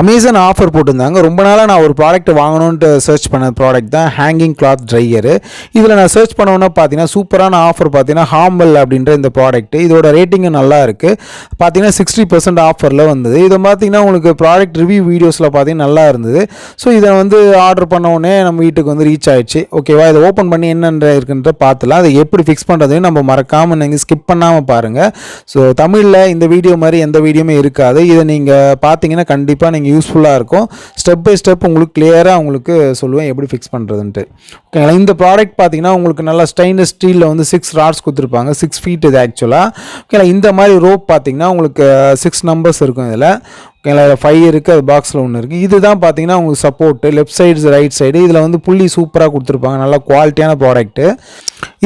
Amazon offer போட்டிருந்தாங்க. ரொம்ப நாளாக நான் ஒரு ப்ராடக்ட் வாங்கணுன்ட்டு சர்ச் பண்ண ப்ராடக்ட் தான் ஹேங்கிங் கிளாத் ட்ரையரு. இதில் நான் சர்ச் பண்ணோன்னா பார்த்தீங்கன்னா சூப்பரான ஆஃபர் பார்த்தீங்கன்னா ஹாம்பல் அப்படின்ற இந்த ப்ராடக்ட்டு. இதோட ரேட்டிங்கும் நல்லா இருக்குது. பார்த்தீங்கன்னா 60% ஆஃபரில் வந்தது. இதை பார்த்தீங்கன்னா உங்களுக்கு ப்ராடக்ட் ரிவ்யூ வீடியோஸில் பார்த்தீங்கன்னா நல்லா இருந்தது. ஸோ இதை வந்து ஆர்டர் பண்ண உடனே நம்ம வீட்டுக்கு வந்து ரீச் ஆயிடுச்சு. ஓகேவா, இதை ஓப்பன் பண்ணி என்னென்ன இருக்குன்ற பார்த்துலாம். அதை எப்படி ஃபிக்ஸ் பண்ணுறதுன்னு நம்ம மறக்காமல் நீங்கள் ஸ்கிப் பண்ணாமல் பாருங்கள். ஸோ தமிழில் இந்த வீடியோ மாதிரி எந்த வீடியோமே இருக்காது. இதை நீங்கள் பார்த்தீங்கன்னா கண்டிப்பாக நீங்கள் யூஸ்ஃபுல்லாக இருக்கும். ஸ்டெப் பை ஸ்டெப் உங்களுக்கு கிளியராக உங்களுக்கு சொல்லுவேன் எப்படி ஃபிக்ஸ் பண்ணுறதுன்ட்டு. ஓகேங்களா, இந்த ப்ராடக்ட் பார்த்தீங்கன்னா உங்களுக்கு நல்லா ஸ்டெயின்லெஸ் ஸ்டீலில் வந்து 6 ராட்ஸ் கொடுத்துருப்பாங்க. 6 ஃபீட் இது ஆக்சுவலாக. ஓகேங்களா, இந்த மாதிரி ரோப் பார்த்தீங்கன்னா உங்களுக்கு 6 நம்பர்ஸ் இருக்கும் இதில். ஓகேங்களா, 5 இருக்குது, அது பாக்ஸில் ஒன்று இருக்குது. இதுதான் பார்த்தீங்கன்னா உங்களுக்கு support left side right side. இதில் வந்து புள்ளி சூப்பராக கொடுத்துருப்பாங்க. நல்லா குவாலிட்டியான ப்ராடக்ட்டு.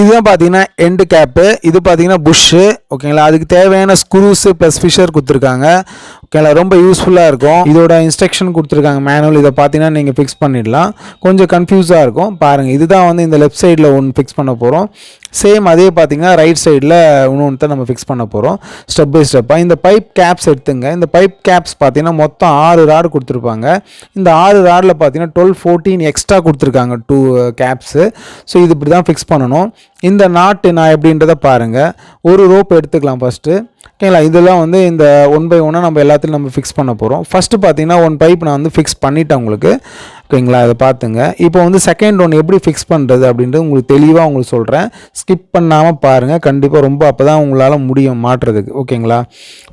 இதுதான் பார்த்தீங்கன்னா எண்டு கேப்பு. இது பார்த்தீங்கன்னா புஷ்ஷு. ஓகேங்களா, அதுக்கு தேவையான ஸ்க்ரூஸு ப்ளஸ் ஃபிஷர் கொடுத்துருக்காங்க. ஓகேங்களா, ரொம்ப யூஸ்ஃபுல்லாக இருக்கும். இதோட இன்ஸ்ட்ரக்ஷன் கொடுத்துருக்காங்க மேனுவல். இதை பார்த்தீங்கன்னா நீங்கள் ஃபிக்ஸ் பண்ணிடலாம். கொஞ்சம் கன்ஃபியூஸாக இருக்கும் பாருங்கள். இதுதான் வந்து இந்த லெஃப்ட் சைடில் ஒன்று ஃபிக்ஸ் பண்ண போகிறோம். சேம் அதே பார்த்தீங்கன்னா ரைட் சைடில் இன்னொன்று நம்ம ஃபிக்ஸ் பண்ண போகிறோம் ஸ்டெப் பை ஸ்டெப்பாக. இந்த பைப் கேப்ஸ் எடுத்துங்க. இந்த பைப் கேப்ஸ் பார்த்தீங்கன்னா மொத்தம் 6 ராடு கொடுத்துருப்பாங்க. இந்த 6 ராடில் பார்த்தீங்கன்னா 12, 14 எக்ஸ்ட்ரா கொடுத்துருக்காங்க 2 கேப்ஸு. ஸோ இது இப்படி தான் ஃபிக்ஸ் பண்ணணும். இந்த நாட்டு நான் எப்படின்றத பாருங்கள். ஒரு ரோப் எடுத்துக்கலாம் ஃபஸ்ட்டு. ஓகேங்களா, இதெல்லாம் வந்து இந்த 1 by 1 நம்ம எல்லாத்துலையும் நம்ம ஃபிக்ஸ் பண்ண போகிறோம். ஃபஸ்ட்டு பார்த்தீங்கன்னா 1 பைப் நான் வந்து ஃபிக்ஸ் பண்ணிட்டேன் உங்களுக்கு. ஓகேங்களா, அதை பார்த்துங்க. இப்போ வந்து செகண்ட் ஒன்று எப்படி ஃபிக்ஸ் பண்ணுறது அப்படின்றது உங்களுக்கு தெளிவாக உங்களுக்கு சொல்கிறேன். ஸ்கிப் பண்ணாமல் பாருங்கள். கண்டிப்பாக ரொம்ப அப்போ தான் உங்களால் முடியும் மாட்டுறதுக்கு. ஓகேங்களா,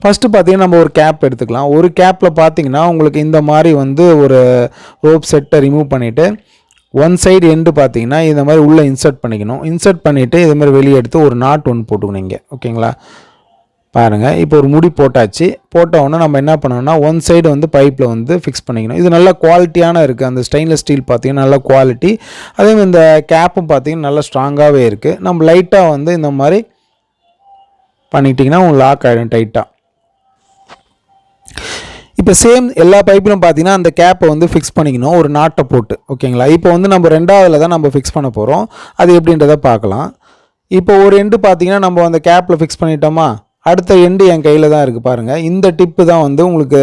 ஃபஸ்ட்டு பார்த்தீங்கன்னா நம்ம ஒரு கேப் எடுத்துக்கலாம். ஒரு கேப்பில் பார்த்தீங்கன்னா உங்களுக்கு இந்த மாதிரி வந்து ஒரு ரோப் செட்டை ரிமூவ் பண்ணிவிட்டு ஒன் சைடு எண்டு பார்த்தீங்கன்னா இந்த மாதிரி உள்ளே இன்சர்ட் பண்ணிக்கணும். இன்சர்ட் பண்ணிவிட்டு இது மாதிரி வெளியே எடுத்து ஒரு நாட் ஒன்று போட்டுக்கணும் இங்கே. ஓகேங்களா, பாருங்கள். இப்போ ஒரு முடி போட்டாச்சு. போட்டவுடனே நம்ம என்ன பண்ணோம்னா ஒன் சைடு வந்து பைப்பில் வந்து ஃபிக்ஸ் பண்ணிக்கணும். இது நல்லா குவாலிட்டியான இருக்குது. அந்த ஸ்டெயின்லெஸ் ஸ்டீல் பார்த்தீங்கன்னா நல்ல குவாலிட்டி. அதேமாதிரி இந்த கேப்பும் பார்த்தீங்கன்னா நல்லா ஸ்ட்ராங்காகவே இருக்குது. நம்ம லைட்டாக வந்து இந்த மாதிரி பண்ணிக்கிட்டிங்கன்னா உங்களுக்கு லாக் ஆகிடும் டைட்டாக. இப்போ சேம் எல்லா பைப்பிலும் பார்த்தீங்கன்னா அந்த கேப்பை வந்து ஃபிக்ஸ் பண்ணிக்கணும் ஒரு நாட்டை போட்டு. ஓகேங்களா, இப்போ வந்து நம்ம 2ஆவதில் தான் நம்ம ஃபிக்ஸ் பண்ண போகிறோம். அது எப்படின்றத பார்க்கலாம். இப்போ ஒரு எண்டு பார்த்தீங்கன்னா நம்ம அந்த கேப்பில் ஃபிக்ஸ் பண்ணிட்டோமா, அடுத்த எண்டு என் கையில் தான் இருக்குது பாருங்கள். இந்த டிப்பு தான் வந்து உங்களுக்கு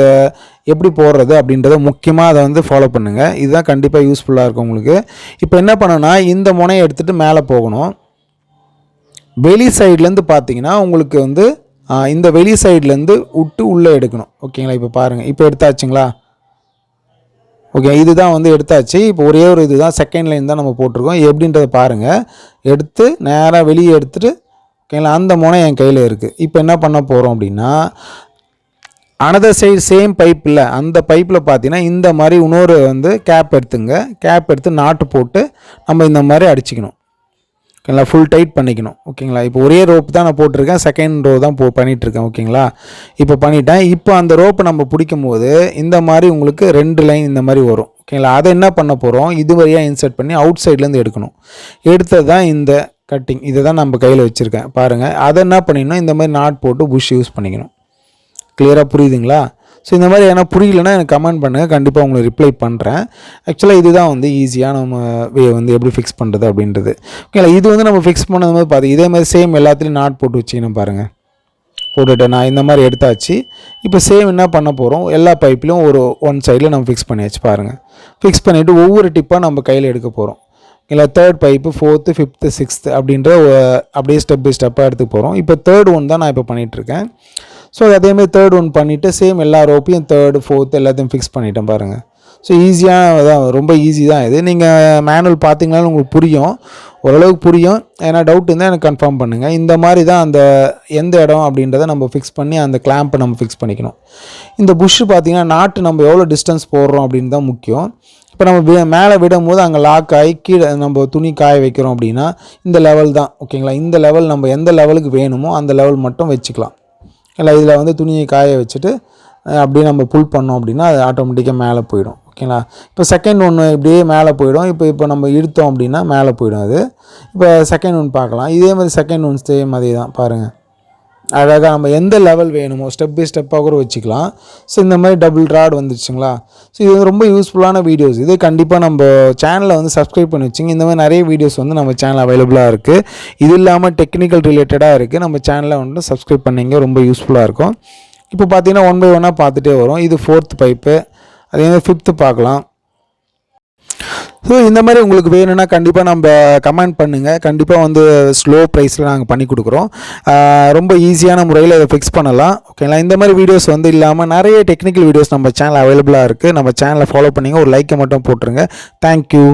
எப்படி போடுறது அப்படின்றத முக்கியமாக அதை வந்து ஃபாலோ பண்ணுங்கள். இதுதான் கண்டிப்பாக யூஸ்ஃபுல்லாக இருக்கும் உங்களுக்கு. இப்போ என்ன பண்ணணும்னா இந்த முனையை எடுத்துகிட்டு மேலே போகணும். வெளி சைட்லேருந்து பார்த்தீங்கன்னா உங்களுக்கு வந்து இந்த வெளி சைட்லேருந்து விட்டு உள்ளே எடுக்கணும். ஓகேங்களா, இப்போ பாருங்கள். இப்போ எடுத்தாச்சுங்களா? ஓகே, இதுதான் வந்து எடுத்தாச்சு. இப்போ ஒரே ஒரு இது தான் செகண்ட் லைன் தான் நம்ம போட்டிருக்கோம். எப்படின்றத பாருங்கள். எடுத்து நேராக வெளியே எடுத்துகிட்டு ஓகேங்களா, அந்த முனை என் கையில் இருக்குது. இப்போ என்ன பண்ண போகிறோம் அப்படின்னா அனதர் சைடு சேம் பைப் இல்லை, அந்த பைப்பில் பார்த்தீங்கன்னா இந்த மாதிரி இன்னொரு வந்து கேப் எடுத்துங்க. கேப் எடுத்து நாட்டு போட்டு நம்ம இந்த மாதிரி அடிச்சிக்கணும். ஓகேங்களா, ஃபுல் டைட் பண்ணிக்கணும். ஓகேங்களா, இப்போ ஒரே ரோப் தான் நான் போட்டிருக்கேன். செகண்ட் ரோ தான் பண்ணிகிட்ருக்கேன். ஓகேங்களா, இப்போ பண்ணிட்டேன். இப்போ அந்த ரோப்பை நம்ம பிடிக்கும் போது இந்த மாதிரி உங்களுக்கு 2 லைன் இந்த மாதிரி வரும். ஓகேங்களா, அதை என்ன பண்ண போகிறோம், இது வழியாக இன்சர்ட் பண்ணி அவுட் சைட்லேருந்து எடுக்கணும். எடுத்தது தான் இந்த கட்டிங். இதை தான் நம்ம கையில் வச்சுருக்கேன் பாருங்கள். அதை என்ன பண்ணிடணும், இந்த மாதிரி நாட் போட்டு புஷ் யூஸ் பண்ணிக்கணும். கிளியராக புரியுதுங்களா? ஸோ இந்த மாதிரி ஏன்னா புரியலன்னா எனக்கு கமெண்ட் பண்ணுங்கள். கண்டிப்பாக உங்களுக்கு ரிப்ளை பண்ணுறேன். ஆக்சுவலாக இதுதான் வந்து ஈஸியாக நம்ம வே வந்து எப்படி ஃபிக்ஸ் பண்ணுறது அப்படின்றது. ஓகேங்களா, இது வந்து நம்ம ஃபிக்ஸ் பண்ணுறது மாதிரி பார்த்து இதே மாதிரி சேம் எல்லாத்துலேயும் நாட் போட்டு வச்சுக்கணும் பாருங்கள். போட்டுவிட்டு நான் இந்த மாதிரி எடுத்தாச்சு. இப்போ சேம் என்ன பண்ண போகிறோம், எல்லா பைப்லையும் ஒரு ஒன் சைடில் நம்ம ஃபிக்ஸ் பண்ணியாச்சு பாருங்கள். ஃபிக்ஸ் பண்ணிவிட்டு ஒவ்வொரு டிப்பாக நம்ம கையில் எடுக்க போகிறோம். இல்லை 3rd pipe 4th 5th 6th அப்படின்ற அப்படியே ஸ்டெப் பை ஸ்டெப்பாக எடுத்து போகிறோம். இப்போ 3rd ஒன் தான் நான் இப்போ பண்ணிகிட்ருக்கேன். ஸோ அதேமாதிரி 3rd ஒன் பண்ணிவிட்டு சேம் எல்லா ரோப்பையும் 3rd 4th எல்லாத்தையும் ஃபிக்ஸ் பண்ணிட்டேன் பாருங்கள். ஸோ ஈஸியாக தான், ரொம்ப ஈஸி தான் இது. நீங்கள் மேனுவல் பார்த்தீங்கனாலும் உங்களுக்கு புரியும், ஓரளவுக்கு புரியும். ஏன்னா டவுட் இருந்தால் எனக்கு கன்ஃபார்ம் பண்ணுங்கள். இந்த மாதிரி தான் அந்த எந்த இடம் அப்படின்றத நம்ம ஃபிக்ஸ் பண்ணி அந்த கிளாம்பை நம்ம ஃபிக்ஸ் பண்ணிக்கணும். இந்த புஷ்ஷு பார்த்தீங்கன்னா நாட்டு நம்ம எவ்வளோ டிஸ்டன்ஸ் போடுறோம் அப்படின்னு தான் முக்கியம். இப்போ நம்ம மேலே விடும் போது அங்கே லாக் ஆகி கீழே நம்ம துணி காய வைக்கிறோம் அப்படின்னா இந்த லெவல் தான். ஓகேங்களா, இந்த லெவல் நம்ம எந்த லெவலுக்கு வேணுமோ அந்த லெவல் மட்டும் வச்சுக்கலாம். இல்லை இதில் வந்து துணியை காய வச்சுட்டு அப்படியே நம்ம புல் பண்ணோம் அப்படின்னா அது ஆட்டோமேட்டிக்காக மேலே போயிடும். ஓகேங்களா, இப்போ செகண்ட் ஒன்று இப்படியே மேலே போயிடும். இப்போ நம்ம இழுத்தோம் அப்படின்னா மேலே போயிடும் அது. இப்போ செகண்ட் ஒன்று பார்க்கலாம். இதே மாதிரி செகண்ட் ஒன் சேம் அதே தான் பாருங்கள். அழகாக நம்ம எந்த லெவல் வேணுமோ ஸ்டெப் பை ஸ்டெப்பாக கூட வச்சுக்கலாம். ஸோ இந்த மாதிரி டபுள் ராட் வந்துடுச்சுங்களா. ஸோ இது ரொம்ப யூஸ்ஃபுல்லான வீடியோஸ். இது கண்டிப்பாக நம்ம சேனலை வந்து சப்ஸ்கிரைப் பண்ணி வச்சுங்க. இந்த மாதிரி நிறைய வீடியோஸ் வந்து நம்ம சேனல் அவைலபிளாக இருக்குது. இது இல்லாமல் டெக்னிக்கல் ரிலேட்டடாக இருக்குது. நம்ம சேனலை வந்து சப்ஸ்கிரைப் பண்ணிங்க, ரொம்ப யூஸ்ஃபுல்லாக இருக்கும். இப்போ பார்த்தீங்கன்னா 1 by 1 பார்த்துட்டே வரும். இது 4th பைப்பு, அதே மாதிரி 5th பார்க்கலாம். ஸோ இந்த மாதிரி உங்களுக்கு வேணும்னா கண்டிப்பாக நம்ம கமெண்ட் பண்ணுங்கள். கண்டிப்பாக வந்து ஸ்லோ ப்ரைஸில் நாங்கள் பண்ணி கொடுக்குறோம். ரொம்ப ஈஸியான முறையில் இதை ஃபிக்ஸ் பண்ணலாம். ஓகேங்களா? இந்த மாதிரி வீடியோஸ் வந்து இல்லாமல் நிறைய டெக்னிக்கல் வீடியோஸ் நம்ம சேனல் அவைலபிளாக இருக்குது. நம்ம சேனலை ஃபாலோ பண்ணிங்க, ஒரு லைக்கை மட்டும் போட்டுருங்க. தேங்க்யூ.